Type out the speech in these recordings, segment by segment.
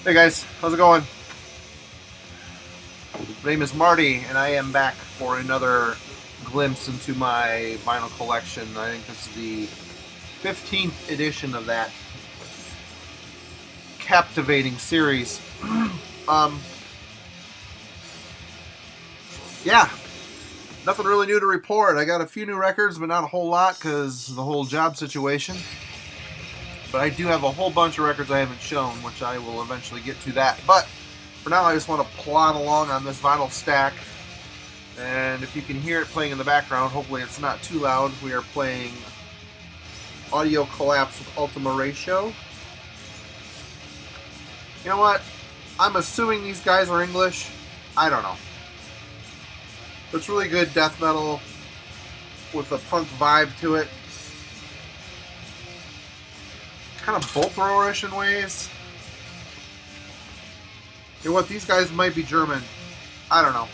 Hey guys, how's it going? My name is Marty, and I am back for another glimpse into my vinyl collection. I think this is the 15th edition of that captivating series. um, yeah, nothing really new to report. I got a few new records, but not a whole lot because of the whole job situation. But I do have a whole bunch of records I haven't shown, which I will eventually get to that. But for now, I just want to plod along on this vinyl stack. And if you can hear it playing in the background, hopefully it's not too loud. We are playing Audio Collapse with Ultima Ratio. You know what? I'm assuming these guys are English. I don't know. It's really good death metal with a punk vibe to it. Kind of bolt thrower-ish in ways. You know what? These guys might be German. I don't know.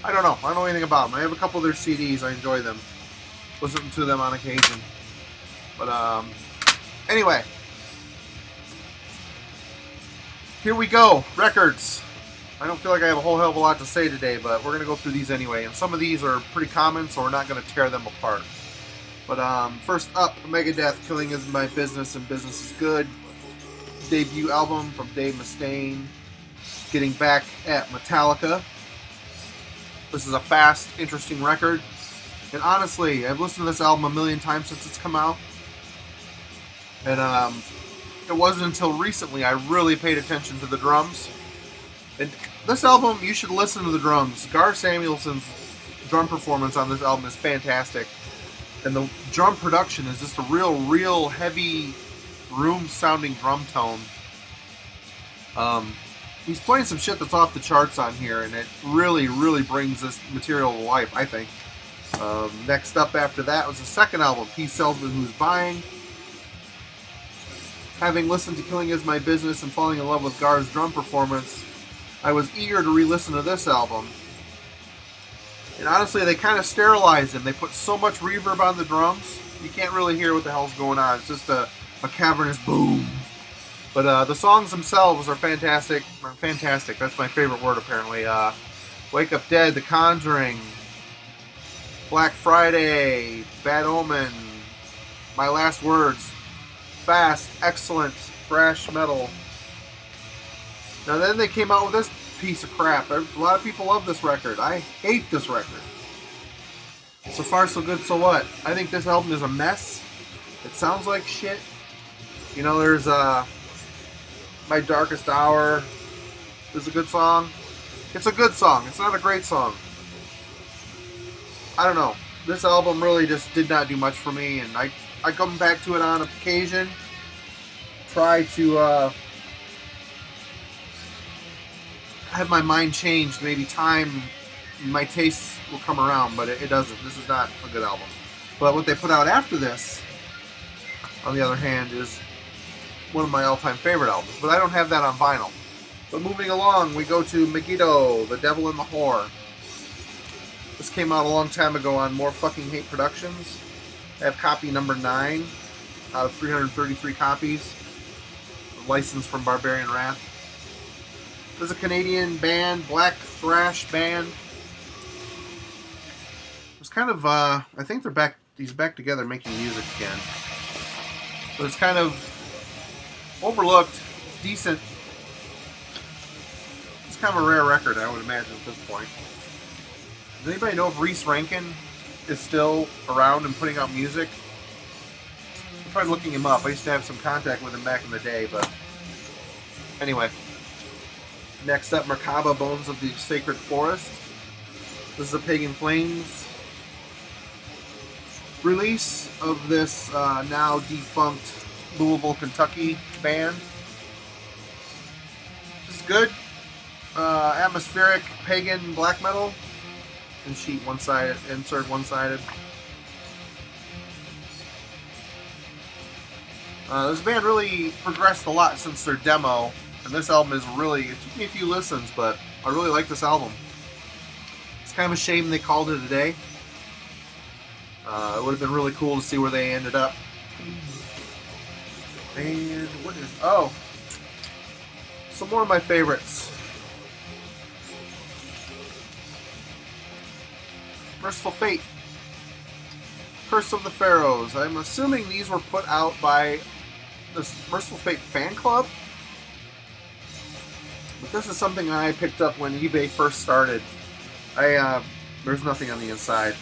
I don't know anything about them. I have a couple of their CDs. I enjoy them. Listen to them on occasion. But, anyway. Here we go. Records. I don't feel like I have a whole hell of a lot to say today, but we're going to go through these anyway. And some of these are pretty common, so we're not going to tear them apart. But, first up, Megadeth, Killing Is My Business and Business Is Good. Debut album from Dave Mustaine. Getting back at Metallica. This is a fast, interesting record. And honestly, I've listened to this album a million times since it's come out. And it wasn't until recently I really paid attention to the drums. And this album, you should listen to the drums. Gar Samuelson's drum performance on this album is fantastic. And the drum production is just a real heavy, room-sounding drum tone. He's playing some shit that's off the charts on here, and it really brings this material to life, I think. Next up after that was the second album, He Sells But Who's Buying. Having listened to Killing Is My Business and falling in love with Gar's drum performance, I was eager to re-listen to this album. And honestly, they kind of sterilized him. They put so much reverb on the drums, you can't really hear what the hell's going on. It's just a cavernous boom. But the songs themselves are fantastic. Fantastic, that's my favorite word apparently. Wake Up Dead, The Conjuring, Black Friday, Bad Omen, My Last Words, fast, excellent, thrash metal. Now then they came out with this piece of crap. A lot of people love this record. I hate this record. So far so good, so what? I think this album is a mess. It sounds like shit. You know, there's My Darkest Hour is a good song. It's a good song. It's not a great song. I don't know. This album really just did not do much for me, and I come back to it on occasion. Try to have my mind changed. Maybe time, my tastes will come around, but it doesn't. This is not a good album. But what they put out after this, on the other hand, is one of my all-time favorite albums, but I don't have that on vinyl. But moving along, we go to Megiddo, The Devil and the Whore. This came out a long time ago on More Fucking Hate Productions. I have copy number 9 out of 333 copies. Licensed from Barbarian Wrath. There's a Canadian band, black thrash band. It's kind of, I think he's back together making music again. But it's kind of overlooked, decent. It's kind of a rare record, I would imagine, at this point. Does anybody know if Reese Rankin is still around and putting out music? I tried looking him up. I used to have some contact with him back in the day, but anyway. Next up, Merkaba, Bones of the Sacred Forest. This is a Pagan Flames release of this now defunct Louisville, Kentucky band. This is good. Atmospheric pagan black metal. And sheet one-sided, insert one-sided. This band really progressed a lot since their demo, and this album is really, it took me a few listens, but I really like this album. It's kind of a shame they called it a day. It would have been really cool to see where they ended up. And what is... Oh! Some more of my favorites. Mercyful Fate. Curse of the Pharaohs. I'm assuming these were put out by this Mercyful Fate fan club. But this is something I picked up when eBay first started. There's nothing on the inside.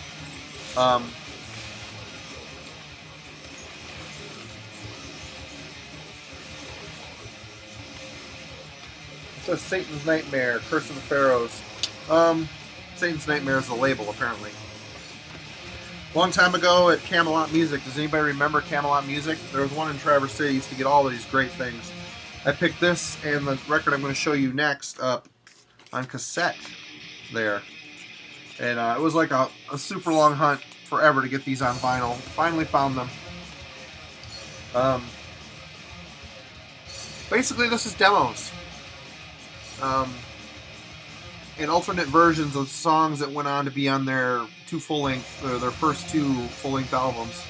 It says Satan's Nightmare, Curse of the Pharaohs. Satan's Nightmare is the label, apparently. Long time ago at Camelot Music, does anybody remember Camelot Music? There was one in Traverse City. Used to get all of these great things. I picked this and the record I'm going to show you next up on cassette there. And it was like a super long hunt, forever, to get these on vinyl. Finally found them. Basically, this is demos. And alternate versions of songs that went on to be on their their first two full-length albums.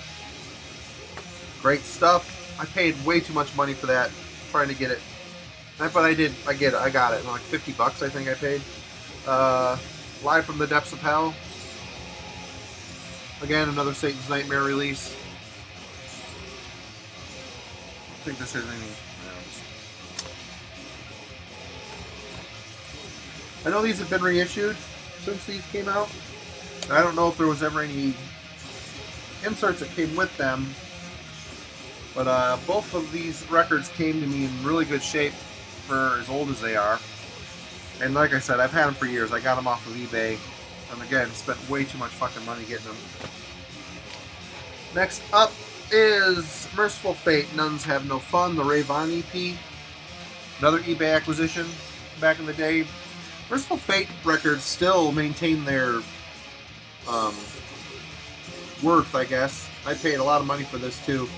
Great stuff. I paid way too much money for that, trying to get it. But I got it. Like $50, I think I paid. Live from the Depths of Hell. Again, another Satan's Nightmare release. I think this is any. I know these have been reissued since these came out. I don't know if there was ever any inserts that came with them, but both of these records came to me in really good shape for as old as they are. And like I said, I've had them for years. I got them off of eBay, and again, spent way too much fucking money getting them. Next up is Mercyful Fate, Nuns Have No Fun, the Ray Vaughan EP. Another eBay acquisition back in the day. Mercyful Fate records still maintain their worth, I guess. I paid a lot of money for this too.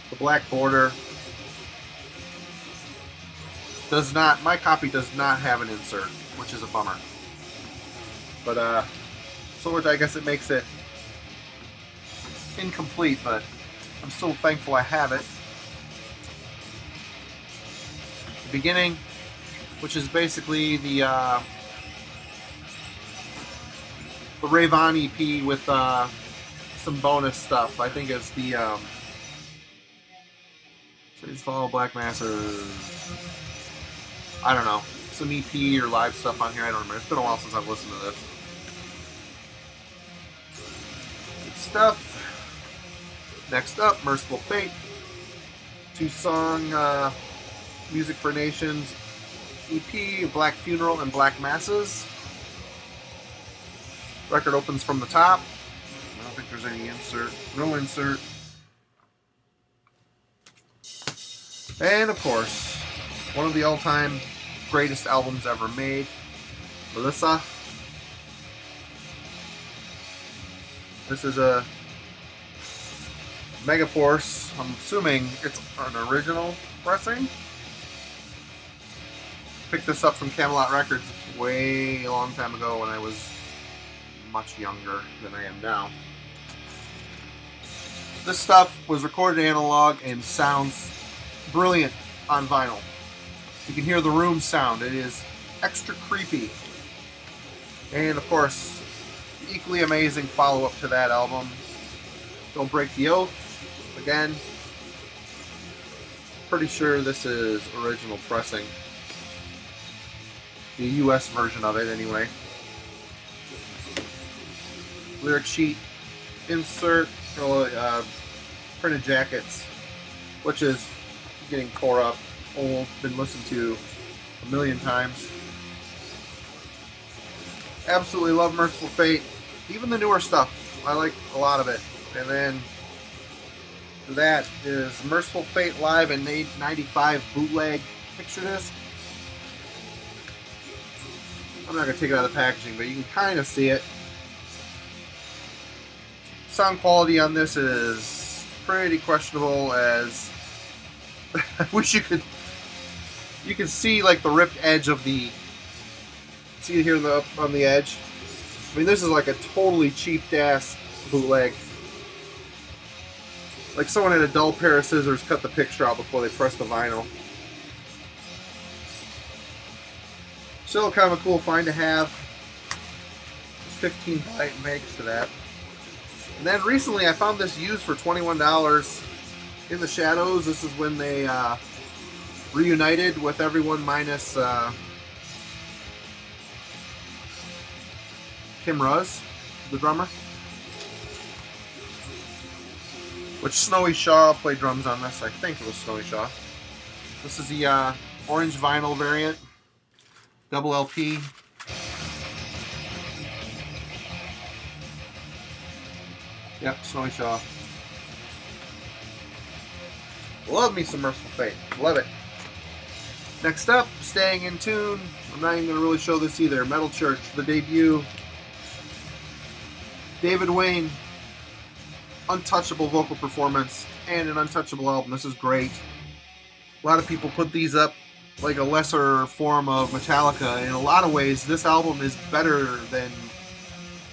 The black border does not. My copy does not have an insert, which is a bummer. But so I guess it makes it incomplete. But I'm still thankful I have it. The beginning, which is basically the Ray Vaughan EP with some bonus stuff. I think it's the Cities Follow Black Masses. I don't know. Some EP or live stuff on here. I don't remember. It's been a while since I've listened to this. Good stuff. Next up, Mercyful Fate. 2-song Music for Nations EP, Black Funeral and Black Masses. Record opens from the top. I don't think there's any insert. No insert. And of course, one of the all-time greatest albums ever made, Melissa. This is a Megaforce. I'm assuming it's an original pressing. Picked this up from Camelot Records way a long time ago when I was much younger than I am now. This stuff was recorded analog and sounds brilliant on vinyl. You can hear the room sound. It is extra creepy. And of course, equally amazing follow-up to that album, Don't Break the Oath. Again, pretty sure this is original pressing. The US version of it, anyway. Lyric sheet, insert, printed jackets, which is getting tore up, old, been listened to a million times. Absolutely love Mercyful Fate. Even the newer stuff, I like a lot of it. And then that is Mercyful Fate Live in 95 bootleg picture disc. I'm not going to take it out of the packaging, but you can kind of see it. Sound quality on this is pretty questionable, as I wish you can see like the ripped edge of the, see it here on the edge? I mean, this is like a totally cheaped ass bootleg. Like someone had a dull pair of scissors cut the picture out before they pressed the vinyl. Still kind of a cool find to have. 15 megs to that. And then recently I found this used for $21 in the Shadows. This is when they reunited with everyone minus Kim Ruz, the drummer. Which Snowy Shaw played drums on this. I think it was Snowy Shaw. This is the orange vinyl variant. Double LP. Yep, Snowy Shaw. Love me some Mercyful Fate. Love it. Next up, staying in tune. I'm not even going to really show this either. Metal Church, the debut. David Wayne. Untouchable vocal performance and an untouchable album. This is great. A lot of people put these up like a lesser form of Metallica. In a lot of ways, this album is better than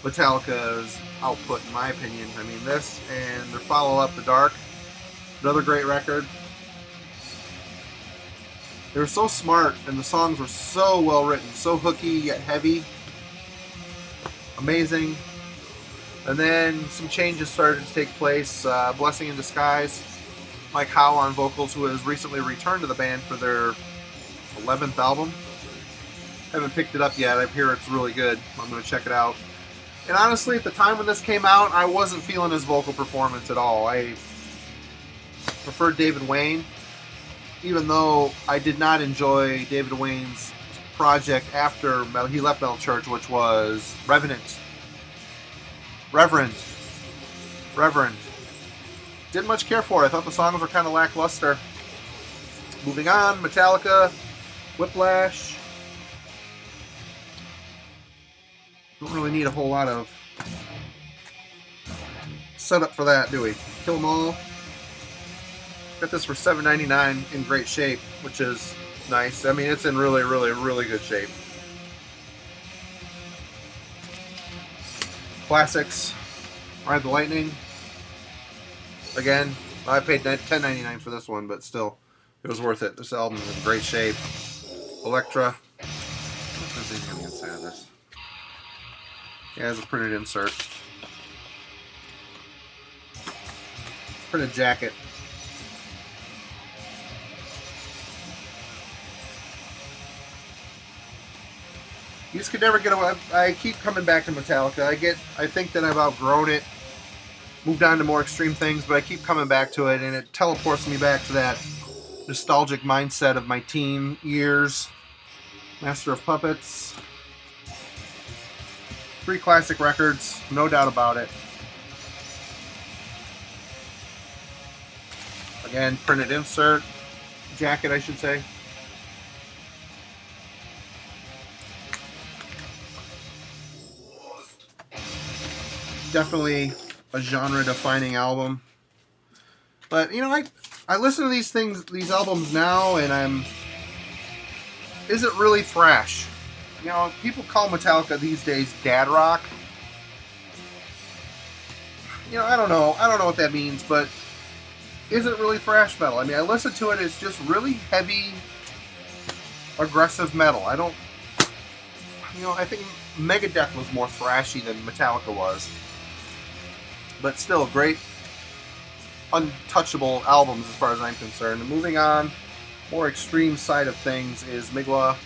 Metallica's output, in my opinion. I mean, this and their follow-up, The Dark, another great record. They were so smart, and the songs were so well written, so hooky yet heavy. Amazing. And then some changes started to take place. Blessing in Disguise, Mike Howe on vocals, who has recently returned to the band for their 11th album. Haven't picked it up yet. I hear it's really good. I'm going to check it out. And honestly, at the time when this came out, I wasn't feeling his vocal performance at all. I preferred David Wayne, even though I did not enjoy David Wayne's project after he left Metal Church, which was Reverend. Didn't much care for it. I thought the songs were kind of lackluster. Moving on, Metallica, Whiplash. Don't really need a whole lot of setup for that, do we? Kill 'Em All. Got this for $7.99 in great shape, which is nice. I mean, it's in really, really, really good shape. Classics. Ride the Lightning. Again, I paid $10.99 for this one, but still, it was worth it. This album is in great shape. Elektra. What's anything on the inside of this? Yeah, it has a printed insert. Printed jacket. You just could never get away. I keep coming back to Metallica. I think that I've outgrown it, moved on to more extreme things, but I keep coming back to it, and it teleports me back to that nostalgic mindset of my teen years. Master of Puppets. 3 classic records, no doubt about it. Again, printed insert. Jacket, I should say. Definitely a genre-defining album. But, you know, I listen to these albums now, and is it really thrash? You know, people call Metallica these days dad rock. You know, I don't know what that means, but is it really thrash metal? I mean, I listen to it, it's just really heavy, aggressive metal. I think Megadeth was more thrashy than Metallica was. But still, great, untouchable albums as far as I'm concerned. And moving on, more extreme side of things is Migwa.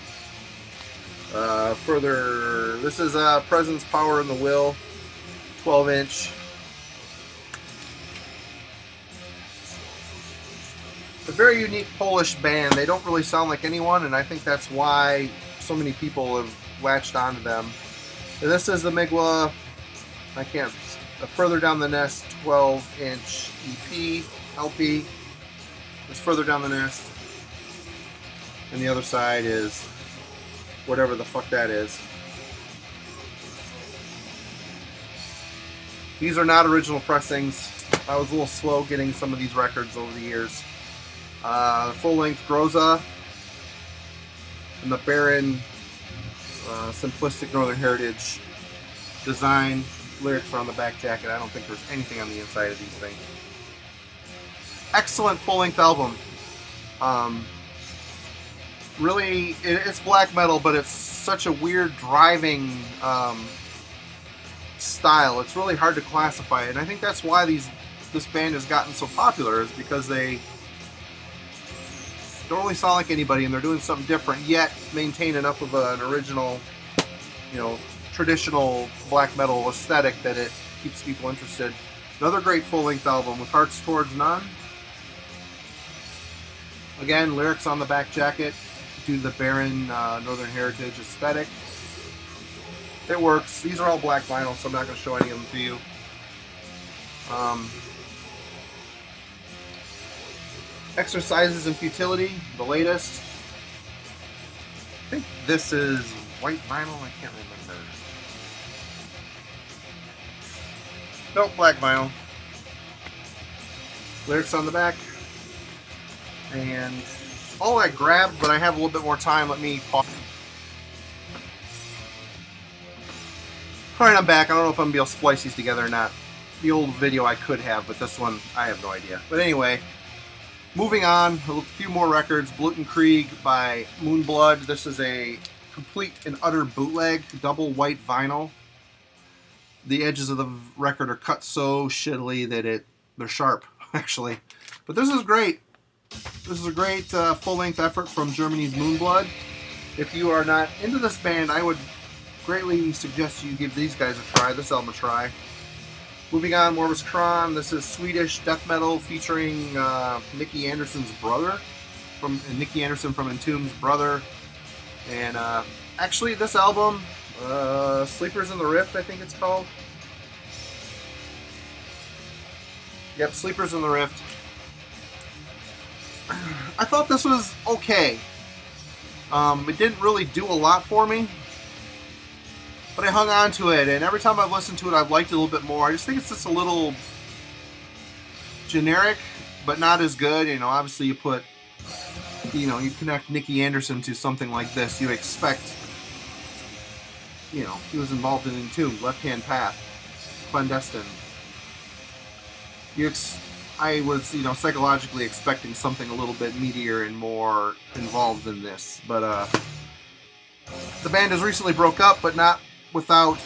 Further, this is Presence, Power, and the Will, 12-inch. A very unique Polish band. They don't really sound like anyone, and I think that's why so many people have latched onto them. And this is the Migwa, Further Down the Nest 12-inch EP, LP. It's Further Down the Nest. And the other side is whatever the fuck that is. These are not original pressings. I was a little slow getting some of these records over the years. Full-length Groza and the Baron Simplistic Northern Heritage design. Lyrics are on the back jacket. I don't think there's anything on the inside of these things. Excellent full-length album. Really, it's black metal, but it's such a weird driving style. It's really hard to classify it, and I think that's why this band has gotten so popular, is because they don't really sound like anybody, and they're doing something different, yet maintain enough of an original, you know, traditional black metal aesthetic that it keeps people interested. Another great full-length album with Hearts Towards None. Again, lyrics on the back jacket due to the barren Northern Heritage aesthetic. It works. These are all black vinyl, so I'm not going to show any of them to you. Exercises in Futility, the latest. I think this is white vinyl. I can't remember. Nope, black vinyl. Lyrics on the back. And all I grabbed, but I have a little bit more time. Let me pause. Alright, I'm back. I don't know if I'm going to be able to splice these together or not. The old video I could have, but this one, I have no idea. But anyway, moving on, a few more records. Blutenkrieg by Moonblood. This is a complete and utter bootleg, double white vinyl. The edges of the record are cut so shittily that they're sharp, actually. But this is great. This is a great full-length effort from Germany's Moonblood. If you are not into this band, I would greatly suggest you give these guys a try, this album a try. Moving on, Morbus Kron. This is Swedish death metal featuring Nicky Andersson's brother, Nicky Andersson from Entombed's brother. And actually, this album, Sleepers in the Rift, I think it's called. Yep, Sleepers in the Rift. I thought this was okay. It didn't really do a lot for me, but I hung on to it, and every time I've listened to it, I've liked it a little bit more. I just think it's just a little generic, but not as good. You know, obviously you connect Nicky Andersson to something like this, you expect, you know, he was involved in Entombed, Left Hand Path, Clandestine. I was, you know, psychologically expecting something a little bit meatier and more involved than this. But the band has recently broke up, but not without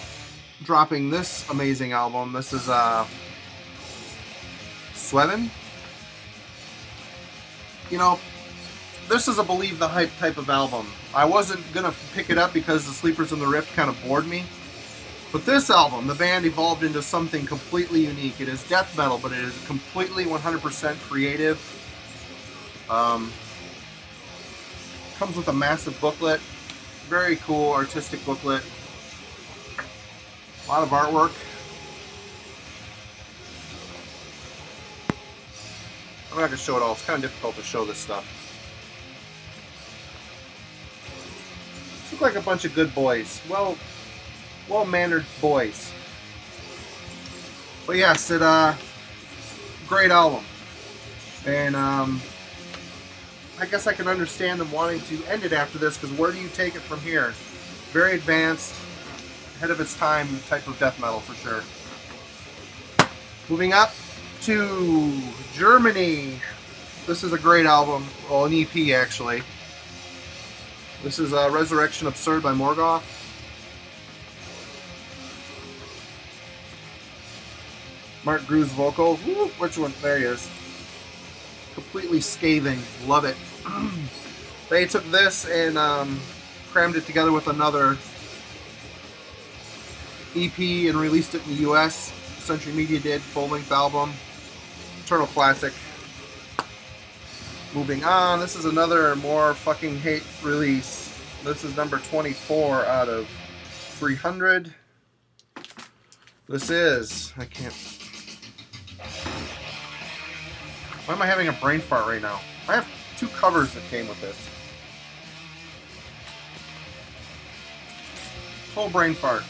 dropping this amazing album. This is Sweven. You know, this is a Believe the Hype type of album. I wasn't going to pick it up because the Sleepers in the Rift kind of bored me. But this album, the band evolved into something completely unique. It is death metal, but it is completely 100% creative. Comes with a massive booklet. Very cool artistic booklet. A lot of artwork. I'm not going to show it all. It's kind of difficult to show this stuff. Look like a bunch of good boys. Well-mannered boys. But yes, great album. And I guess I can understand them wanting to end it after this, because where do you take it from here? Very advanced, ahead of its time type of death metal for sure. Moving up to Germany. This is a great album. Well, an EP actually. This is Resurrection Absurd by Morgue. Mark Gru's vocals. Woo, which one? There he is. Completely scathing. Love it. They took this and crammed it together with another EP and released it in the US. Century Media did. Full-length album. Eternal classic. Moving on. This is another more fucking hate release. This is number 24 out of 300. This is... I can't... Why am I having a brain fart right now? I have 2 covers that came with this. Full brain fart.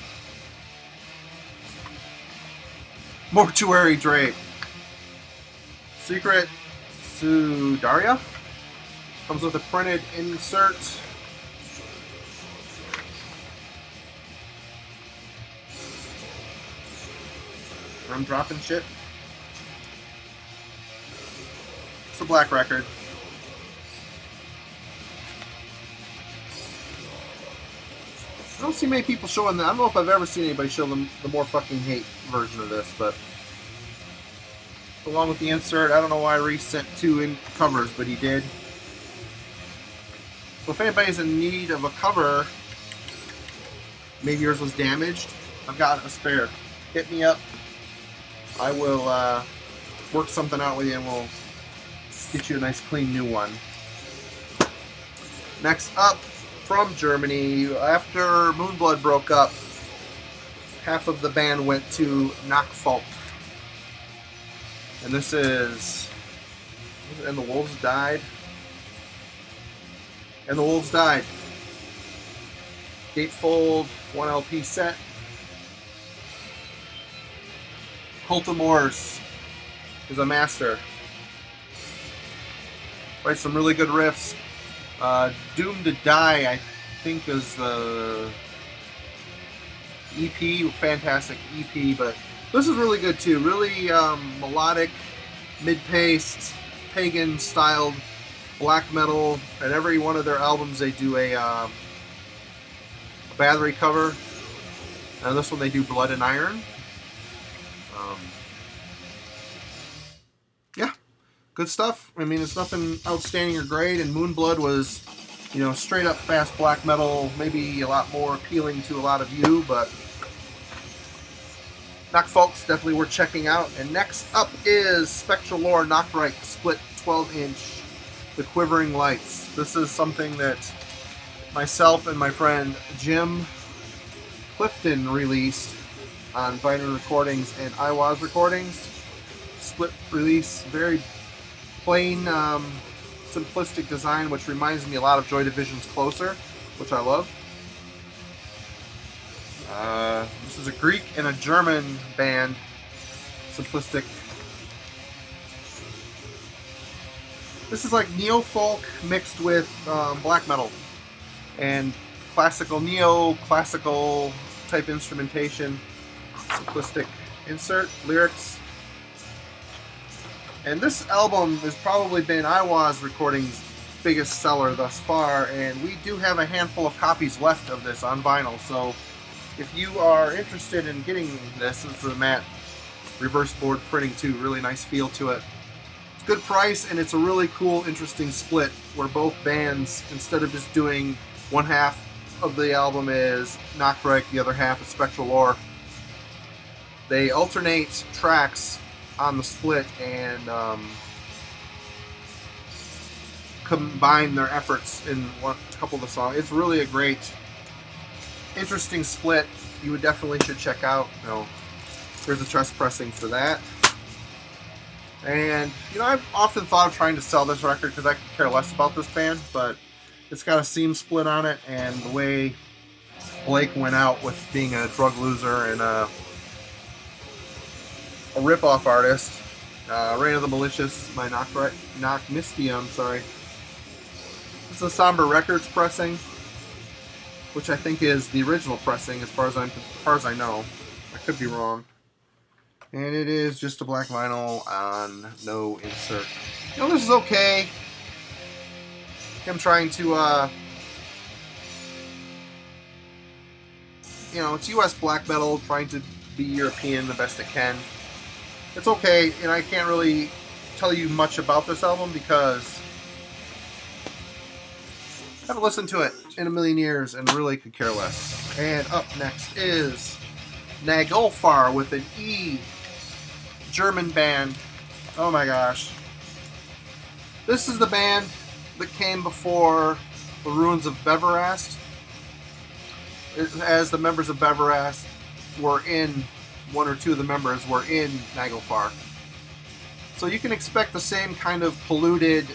Mortuary Drape. Secret Sudaria. Comes with a printed insert. I'm dropping shit. It's a black record. I don't see many people showing that. I don't know if I've ever seen anybody show them the more fucking hate version of this, but along with the insert, I don't know why Reese sent 2 in covers, but he did. So if anybody's in need of a cover, maybe yours was damaged, I've got a spare. Hit me up. I will work something out with you and we'll get you a nice clean new one. Next up, from Germany, after Moonblood broke up, half of the band went to Napalm. And this is... And the Wolves Died. And the Wolves Died. Gatefold, 1 LP set. Cultimores is a master. Writes some really good riffs. Doomed to Die, I think, is the EP. Fantastic EP, but this is really good too. Really melodic, mid-paced, pagan-styled black metal. At every one of their albums, they do a Bathory cover. And this one, they do Blood and Iron. Yeah. Good stuff. I mean, it's nothing outstanding or great, and Moonblood was, you know, straight up fast black metal, maybe a lot more appealing to a lot of you, but Napalm's definitely worth checking out. And next up is Spectral Nachtrike Split 12-inch, The Quivering Lights. This is something that myself and my friend Jim Clifton released on Vinyl Recordings and iWaz Recordings. Split release, very plain, simplistic design, which reminds me a lot of Joy Division's Closer, which I love. This is a Greek and a German band. Simplistic. This is like neo-folk mixed with black metal and classical, neo-classical type instrumentation. Simplistic insert, lyrics. And this album has probably been iWaz Recordings' biggest seller thus far, and we do have a handful of copies left of this on vinyl, so if you are interested in getting this, it's the matte reverse board printing too, really nice feel to it. It's a good price, and it's a really cool, interesting split, where both bands, instead of just doing one half of the album is Nachtrike, the other half is Spectral, they alternate tracks on the split and combine their efforts in a couple of the songs. It's really a great, interesting split. You would definitely should check out. You know, there's a chest pressing for that. And you know, I've often thought of trying to sell this record because I could care less about this band, but it's got a seam split on it, and the way Blake went out with being a drug loser and a rip-off artist, Reign of the Malicious, my Mistium, sorry. This is a Somber Records pressing, which I think is the original pressing as far as I know. I could be wrong. And it is just a black vinyl on no insert. You know, this is okay. I'm trying to, you know, it's US black metal, trying to be European the best it can. It's okay, and I can't really tell you much about this album because I haven't listened to it in a million years and really could care less. And up next is Naglfar with an E, German band. Oh my gosh. This is the band that came before the Ruins of Beverast, as the members of Beverast were in, one or two of the members were in Naglfar. So you can expect the same kind of polluted,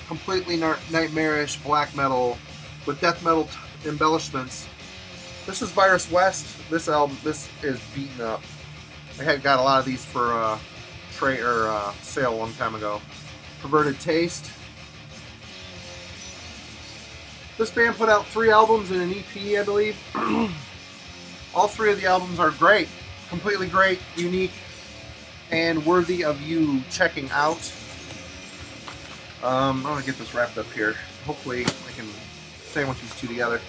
completely nightmarish black metal with death metal embellishments. This is Virus West. This album, this is beaten up. I had got a lot of these for sale a long time ago. Perverted Taste. This band put out 3 albums and an EP, I believe. All 3 of the albums are great. Completely great, unique, and worthy of you checking out. I'm going to get this wrapped up here. Hopefully I can sandwich these two together.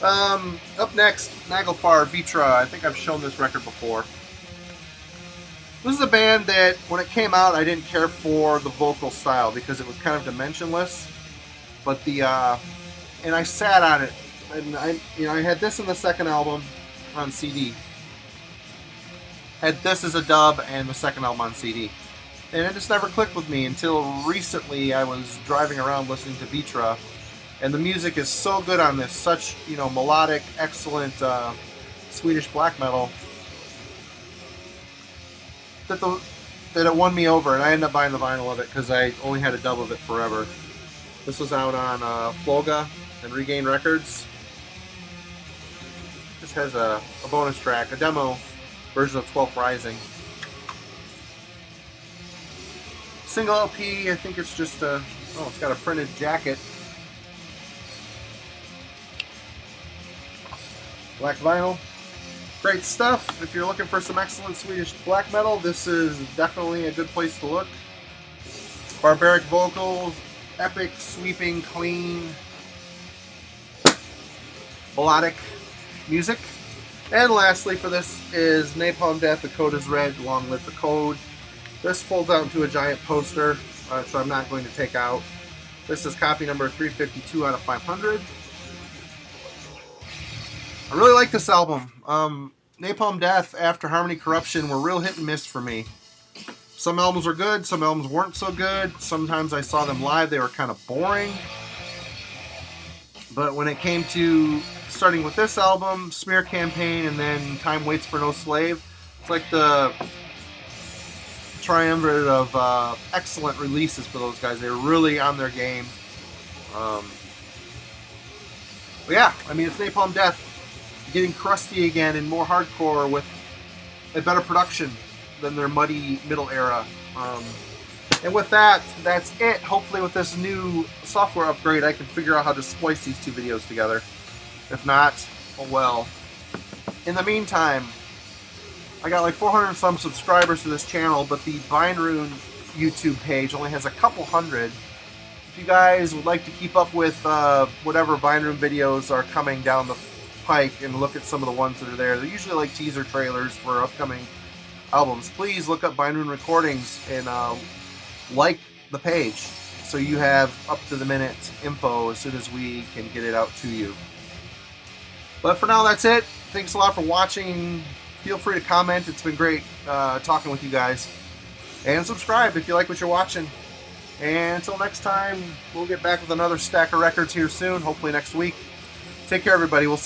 Up next, Magna Pavitra. I think I've shown this record before. This is a band that, when it came out, I didn't care for the vocal style because it was kind of dimensionless. But and I sat on it, and I had this in the second album on CD. Had this as a dub and the second album on CD. And it just never clicked with me until recently. I was driving around listening to Vitra, and the music is so good on this, such, melodic, excellent Swedish black metal, that it won me over, and I ended up buying the vinyl of it because I only had a dub of it forever. This was out on Floga and Regain Records. This has a bonus track, a demo version of 12th Rising. Single LP, I think it's just it's got a printed jacket. Black vinyl. Great stuff. If you're looking for some excellent Swedish black metal, this is definitely a good place to look. Barbaric vocals, epic, sweeping, clean, melodic music. And lastly for this is Napalm Death, The Code is Red, Long Live the Code. This folds out into a giant poster, which I'm not going to take out. This is copy number 352 out of 500. I really like this album. Napalm Death, after Harmony Corruption, were real hit and miss for me. Some albums were good, some albums weren't so good. Sometimes I saw them live, they were kind of boring. But when it came to starting with this album, Smear Campaign, and then Time Waits for No Slave, it's like the triumvirate of excellent releases for those guys. They were really on their game. But yeah, I mean, it's Napalm Death getting crusty again and more hardcore with a better production than their muddy middle era. And with that, that's it. Hopefully with this new software upgrade, I can figure out how to splice these two videos together. If not, oh well. In the meantime, I got like 400 and some subscribers to this channel, but the Bindrune YouTube page only has a couple hundred. If you guys would like to keep up with whatever Bindrune videos are coming down the pike and look at some of the ones that are there, they're usually like teaser trailers for upcoming albums. Please look up Bindrune Recordings and like the page so you have up-to-the-minute info as soon as we can get it out to you. But for now, that's it. Thanks a lot for watching. Feel free to comment. It's been great talking with you guys. And subscribe if you like what you're watching. And until next time, we'll get back with another stack of records here soon, hopefully next week. Take care, everybody. We'll see you.